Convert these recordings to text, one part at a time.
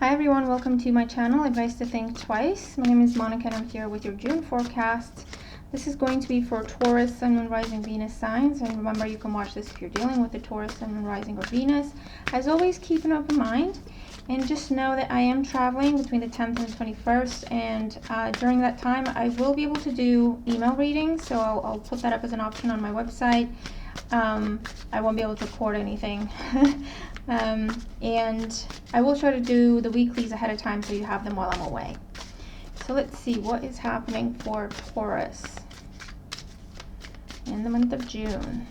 Hi everyone, welcome to my channel, Advice to Think Twice. My name is Monica and I'm here with your June forecast. This is going to be for Taurus, Sun, Moon, Rising, Venus signs. And remember, you can watch this if you're dealing with the Taurus, Sun, Moon, Rising, or Venus. As always, keep an open mind. And just know that I am traveling between the 10th and the 21st. And during that time, I will be able to do email readings. So I'll put that up as an option on my website. I won't be able to record anything. And I will try to do the weeklies ahead of time so you have them while I'm away. So let's see what is happening for Taurus in the month of June.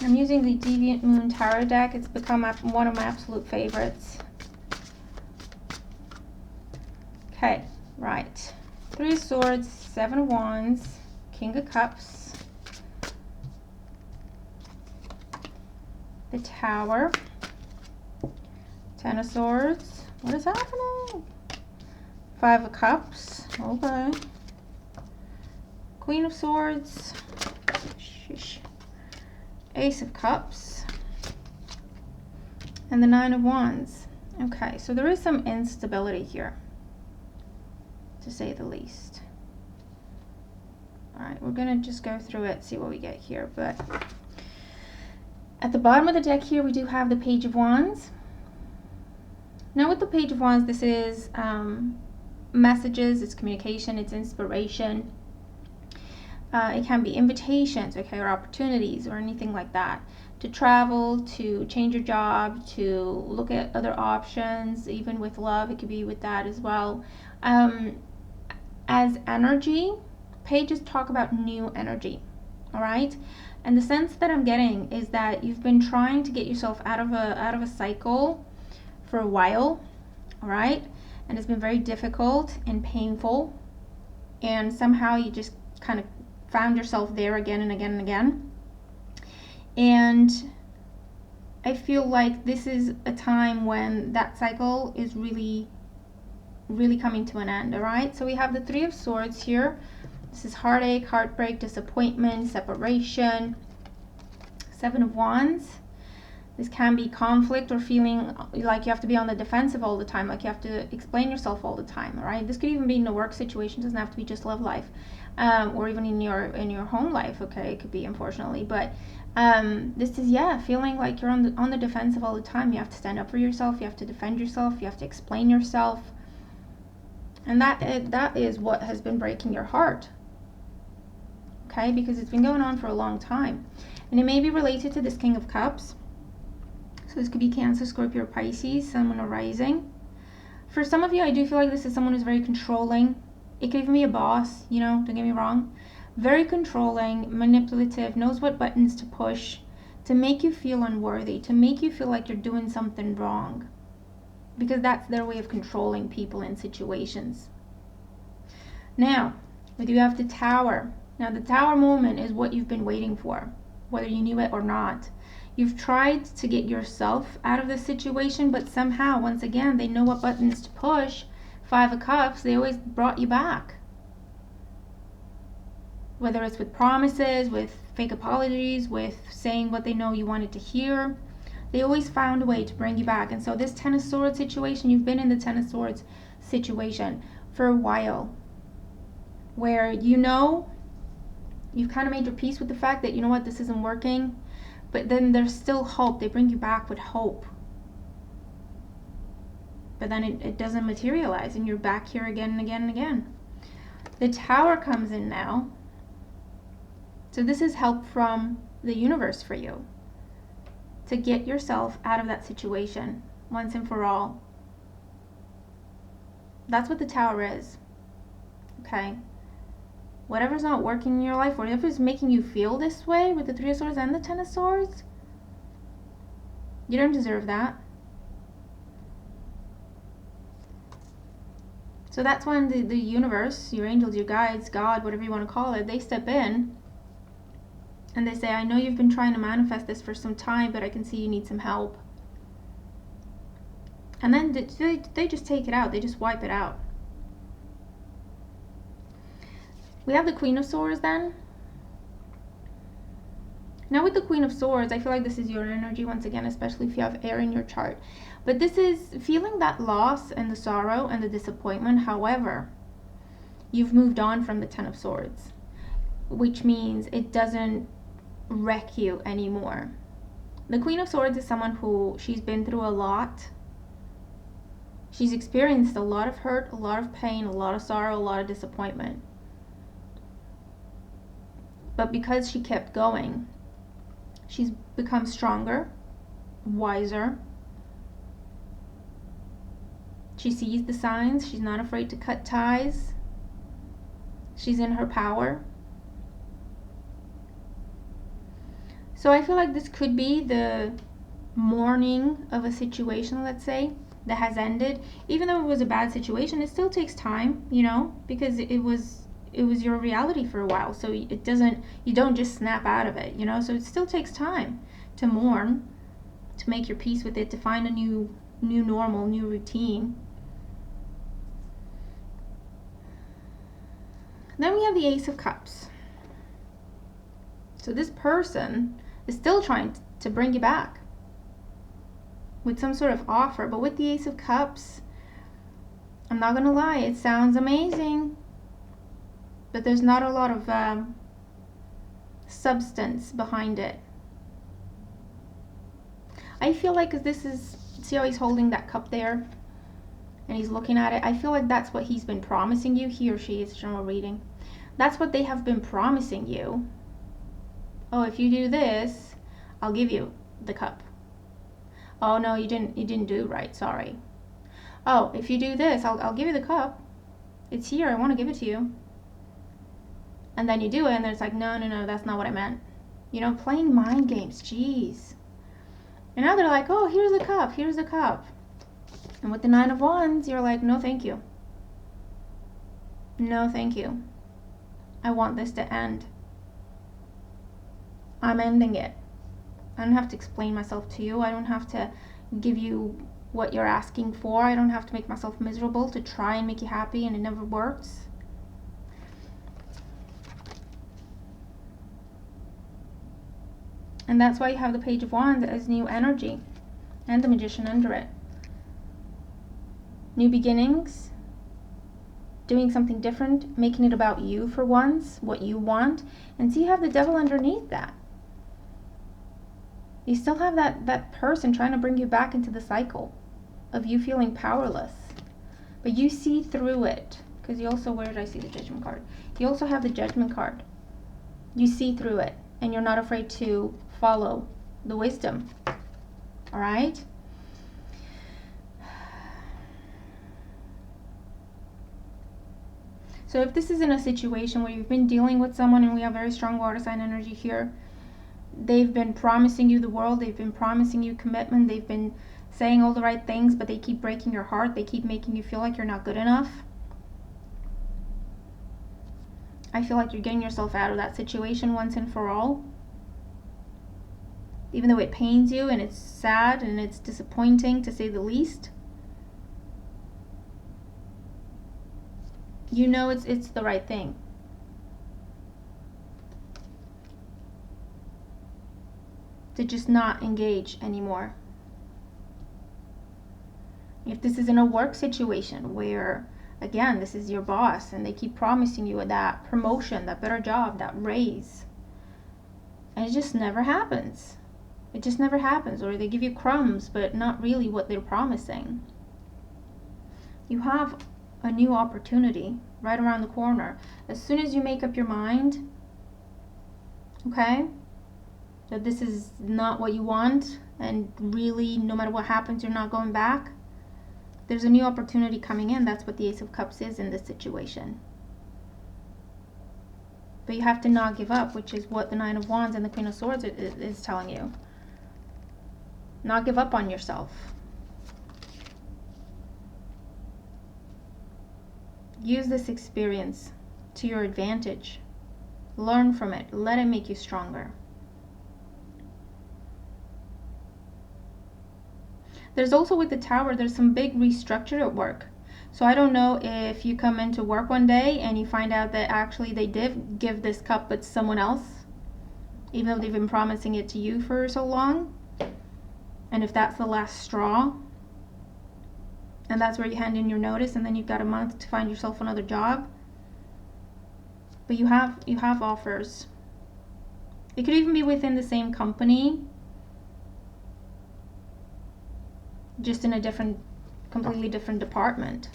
I'm using the Deviant Moon Tarot deck. It's become one of my absolute favorites. Okay, right. Three of Swords, Seven of Wands, King of Cups, the Tower, Ten of Swords. What is happening? Five of Cups. Okay. Queen of Swords. Sheesh. Ace of Cups. And the Nine of Wands. Okay, so there is some instability here, to say the least. Alright, we're going to just go through it, see what we get here. But at the bottom of the deck here, we do have the Page of Wands. Now with the Page of Wands, this is messages, it's communication, it's inspiration. It can be invitations, okay, or opportunities or anything like that. To travel, to change your job, to look at other options, even with love, it could be with that as well. As energy, pages talk about new energy, all right? And the sense that I'm getting is that you've been trying to get yourself out of a cycle for a while, all right? And it's been very difficult and painful. And somehow you just kind of found yourself there again and again and again. And I feel like this is a time when that cycle is really, really coming to an end, all right? So we have the Three of Swords here. This is heartache, heartbreak, disappointment, separation. Seven of Wands. This can be conflict or feeling like you have to be on the defensive all the time, like you have to explain yourself all the time, all right? This could even be in a work situation, doesn't have to be just love life, or even in your home life, okay? It could be, unfortunately, but this is, yeah, feeling like you're on the defensive all the time. You have to stand up for yourself, you have to defend yourself, you have to explain yourself, and that is what has been breaking your heart. Okay, because it's been going on for a long time. And it may be related to this King of Cups. So this could be Cancer, Scorpio, or Pisces, Sun, Moon, or Rising. For some of you, I do feel like this is someone who's very controlling. It could even be a boss, you know, don't get me wrong. Very controlling, manipulative, knows what buttons to push to make you feel unworthy, to make you feel like you're doing something wrong. Because that's their way of controlling people in situations. Now, we do have the Tower. Now, the Tower moment is what you've been waiting for, whether you knew it or not. You've tried to get yourself out of the situation, but somehow, once again, they know what buttons to push. Five of Cups, they always brought you back. Whether it's with promises, with fake apologies, with saying what they know you wanted to hear, they always found a way to bring you back. And so this Ten of Swords situation, you've been in the Ten of Swords situation for a while, where you know, you've kind of made your peace with the fact that, you know what, this isn't working, but then there's still hope. They bring you back with hope. But then it doesn't materialize and you're back here again and again and again. The Tower comes in now. So this is help from the universe for you to get yourself out of that situation once and for all. That's what the Tower is. Okay? Whatever's not working in your life, whatever's making you feel this way with the Three of Swords and the Ten of Swords, you don't deserve that. So that's when the universe, your angels, your guides, God, whatever you want to call it, they step in and they say, I know you've been trying to manifest this for some time, but I can see you need some help. And then they just take it out. They just wipe it out. We have the Queen of Swords then. Now with the Queen of Swords, I feel like this is your energy once again, especially if you have air in your chart. But this is feeling that loss and the sorrow and the disappointment. However, you've moved on from the Ten of Swords, which means it doesn't wreck you anymore. The Queen of Swords is someone who, she's been through a lot. She's experienced a lot of hurt, a lot of pain, a lot of sorrow, a lot of disappointment. But because she kept going, she's become stronger, wiser. She sees the signs. She's not afraid to cut ties. She's in her power. So I feel like this could be the mourning of a situation, let's say, that has ended. Even though it was a bad situation, it still takes time, you know, because it was your reality for a while. So you don't just snap out of it, you know. So it still takes time to mourn, to make your peace with it, to find a new normal, new routine. Then we have the Ace of Cups. So this person is still trying to bring you back with some sort of offer. But with the Ace of Cups, I'm not gonna lie, it sounds amazing, but there's not a lot of substance behind it. I feel like this is, see how he's holding that cup there and he's looking at it? I feel like that's what he's been promising you. He or she, it's a general reading. That's what they have been promising you. Oh, if you do this, I'll give you the cup. Oh no, you didn't do it right, sorry. Oh, if you do this, I'll give you the cup. It's here, I want to give it to you. And then you do it, and then it's like, no, that's not what I meant. You know, playing mind games, jeez. And now they're like, oh, here's the cup. And with the Nine of Wands, you're like, no, thank you. No, thank you. I want this to end. I'm ending it. I don't have to explain myself to you. I don't have to give you what you're asking for. I don't have to make myself miserable to try and make you happy, and it never works. And that's why you have the Page of Wands as new energy and the Magician under it. New beginnings, doing something different, making it about you for once, what you want. And see, you have the Devil underneath that. You still have that person trying to bring you back into the cycle of you feeling powerless. But you see through it. Because you also, where did I see the Judgment card? You also have the Judgment card. You see through it. And you're not afraid to follow the wisdom. Alright? So if this is in a situation where you've been dealing with someone, and we have very strong water sign energy here, they've been promising you the world, they've been promising you commitment, they've been saying all the right things, but they keep breaking your heart, they keep making you feel like you're not good enough. I feel like you're getting yourself out of that situation once and for all. Even though it pains you and it's sad and it's disappointing to say the least. You know it's the right thing. To just not engage anymore. If this is in a work situation where, again, this is your boss and they keep promising you that promotion, that better job, that raise, and it just never happens. It just never happens. Or they give you crumbs, but not really what they're promising. You have a new opportunity right around the corner. As soon as you make up your mind, okay, that this is not what you want, and really no matter what happens you're not going back, there's a new opportunity coming in. That's what the Ace of Cups is in this situation. But you have to not give up, which is what the Nine of Wands and the Queen of Swords is telling you. Not give up on yourself. Use this experience to your advantage. Learn from it. Let it make you stronger. There's also with the Tower, there's some big restructure at work. So I don't know if you come into work one day and you find out that actually they did give this cup but someone else. even though they've been promising it to you for so long. And if that's the last straw, and that's where you hand in your notice, and then you've got a month to find yourself another job. But you have offers. It could even be within the same company, just in a different, completely different department.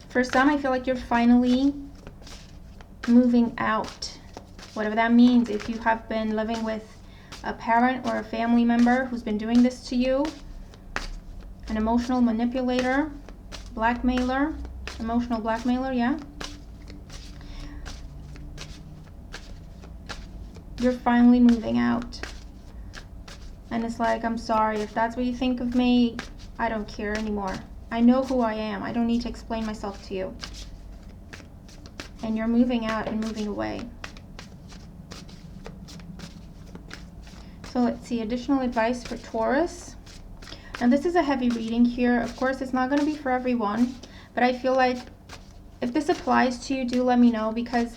For some, I feel like you're finally moving out. Whatever that means. If you have been living with a parent or a family member who's been doing this to you, an emotional manipulator, blackmailer, emotional blackmailer, yeah. You're finally moving out. And it's like, I'm sorry, if that's what you think of me, I don't care anymore. I know who I am. I don't need to explain myself to you. And you're moving out and moving away. So let's see, additional advice for Taurus. Now this is a heavy reading here. Of course, it's not going to be for everyone, but I feel like if this applies to you, do let me know, because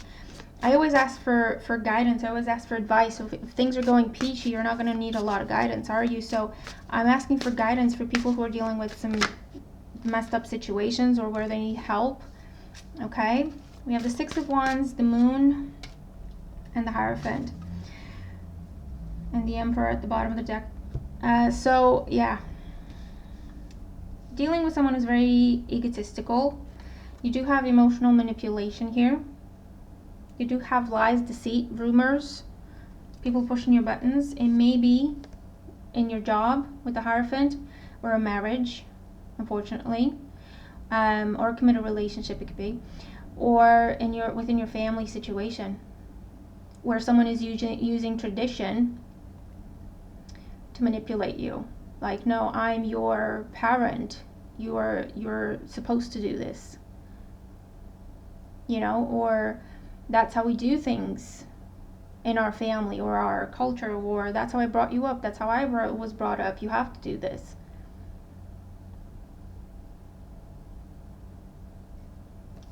I always ask for guidance. I always ask for advice. So if things are going peachy, you're not going to need a lot of guidance, are you? So I'm asking for guidance for people who are dealing with some messed up situations or where they need help. Okay, we have the Six of Wands, the Moon, and the Hierophant. And the Emperor at the bottom of the deck. So yeah, dealing with someone who's very egotistical. You do have emotional manipulation here. You do have lies, deceit, rumors, people pushing your buttons. It may be in your job with the Hierophant, or a marriage, unfortunately, or a committed relationship. It could be, or within your family situation, where someone is using tradition to manipulate you. Like, no, I'm your parent. You're supposed to do this. You know, or that's how we do things in our family or our culture, or that's how I brought you up. That's how I was brought up. You have to do this.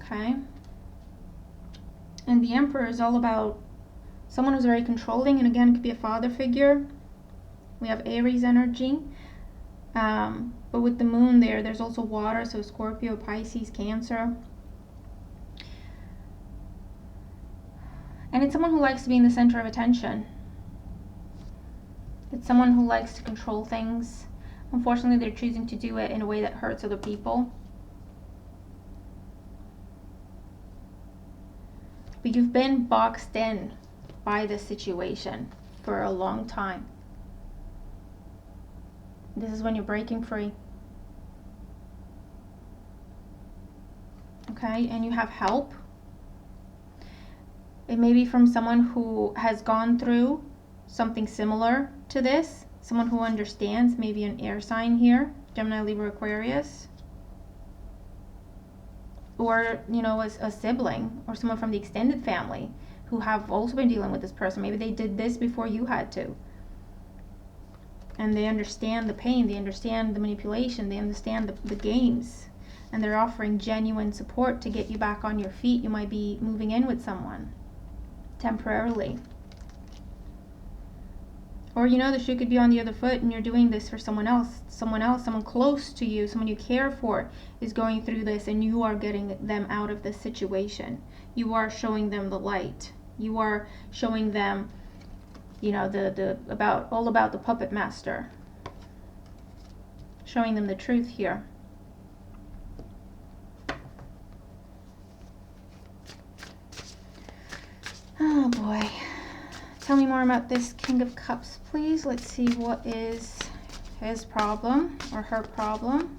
Okay. And the Emperor is all about someone who's very controlling, and again, it could be a father figure. We have Aries energy, but with the Moon there's also water, so Scorpio, Pisces, Cancer. And it's someone who likes to be in the center of attention. It's someone who likes to control things. Unfortunately, they're choosing to do it in a way that hurts other people. But you've been boxed in by this situation for a long time. This is when you're breaking free. Okay, and you have help. It may be from someone who has gone through something similar to this. Someone who understands, maybe an air sign here, Gemini, Libra, Aquarius. Or, you know, a sibling or someone from the extended family who have also been dealing with this person. Maybe they did this before you had to. And they understand the pain, they understand the manipulation, they understand the games. And they're offering genuine support to get you back on your feet. You might be moving in with someone temporarily. Or, you know, the shoe could be on the other foot and you're doing this for someone else, someone close to you, someone you care for is going through this, and you are getting them out of this situation. You are showing them the light. You are showing them, you know, all about the puppet master. Showing them the truth here. Oh boy. Tell me more about this King of Cups, please. Let's see what is his problem or her problem.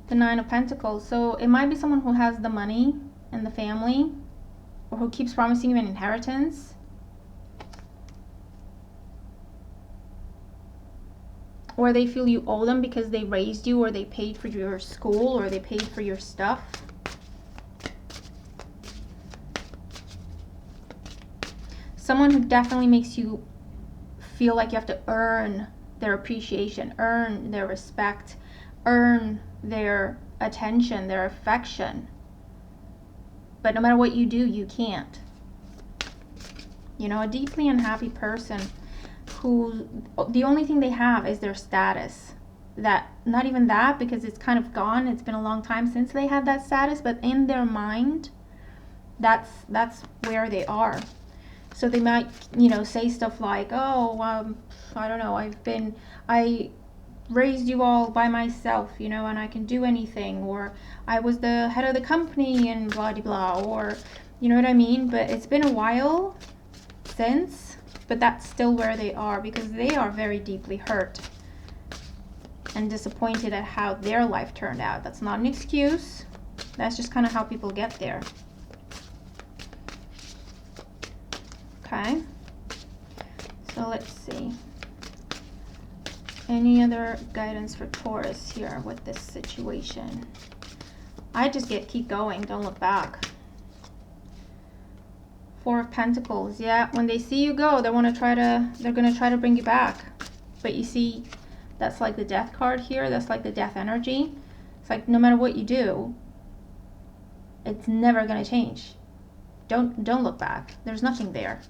The Nine of Pentacles. So it might be someone who has the money in the family, or who keeps promising you an inheritance. Or they feel you owe them because they raised you, or they paid for your school, or they paid for your stuff. Someone who definitely makes you feel like you have to earn their appreciation, earn their respect, earn their attention, their affection. But no matter what you do, you can't. You know, a deeply unhappy person who the only thing they have is their status. That, not even that, because it's kind of gone. It's been a long time since they had that status, but in their mind, that's where they are. So they might, you know, say stuff like, oh, I don't know, I raised you all by myself, you know, and I can do anything, or I was the head of the company and blah de blah, or you know what I mean. But it's been a while since, but that's still where they are, because they are very deeply hurt and disappointed at how their life turned out. That's not an excuse. That's just kind of how people get there. Okay, so let's see. Any other guidance for Taurus here with this situation? I just get keep going, don't look back. Four of Pentacles. Yeah, when they see you go, they're gonna try to bring you back. But you see, that's like the Death card here. That's like the death energy. It's like no matter what you do, it's never gonna change. Don't look back. There's nothing there.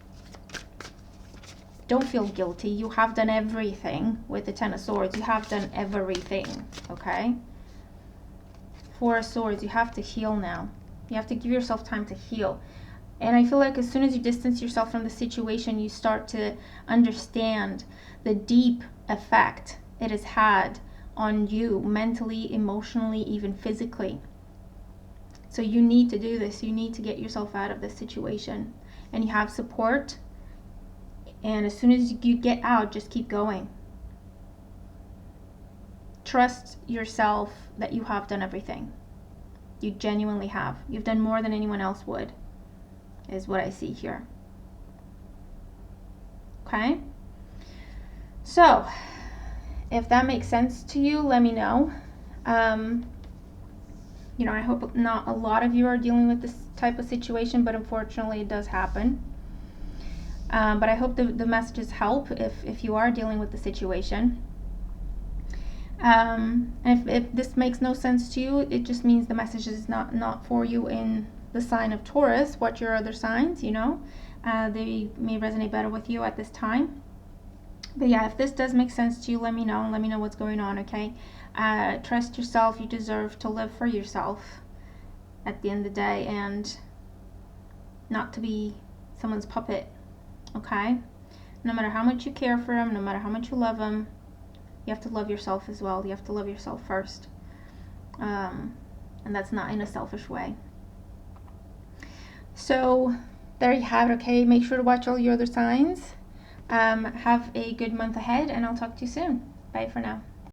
Don't feel guilty. You have done everything with the Ten of Swords. You have done everything, okay? Four of Swords. You have to heal now. You have to give yourself time to heal. And I feel like as soon as you distance yourself from the situation, you start to understand the deep effect it has had on you mentally, emotionally, even physically. So you need to do this. You need to get yourself out of this situation. And you have support. And as soon as you get out, just keep going. Trust yourself that you have done everything. You genuinely have. You've done more than anyone else would, is what I see here. Okay? So, if that makes sense to you, let me know. You know, I hope not a lot of you are dealing with this type of situation, but unfortunately it does happen. But I hope the messages help if you are dealing with the situation. And if this makes no sense to you, it just means the message is not for you in the sign of Taurus. Watch your other signs, you know. They may resonate better with you at this time. But yeah, if this does make sense to you, let me know, and let me know what's going on, okay? Trust yourself. You deserve to live for yourself at the end of the day, and not to be someone's puppet, okay? No matter how much you care for them, no matter how much you love them, you have to love yourself as well. You have to love yourself first. And that's not in a selfish way. So there you have it, okay? Make sure to watch all your other signs. Have a good month ahead, and I'll talk to you soon. Bye for now.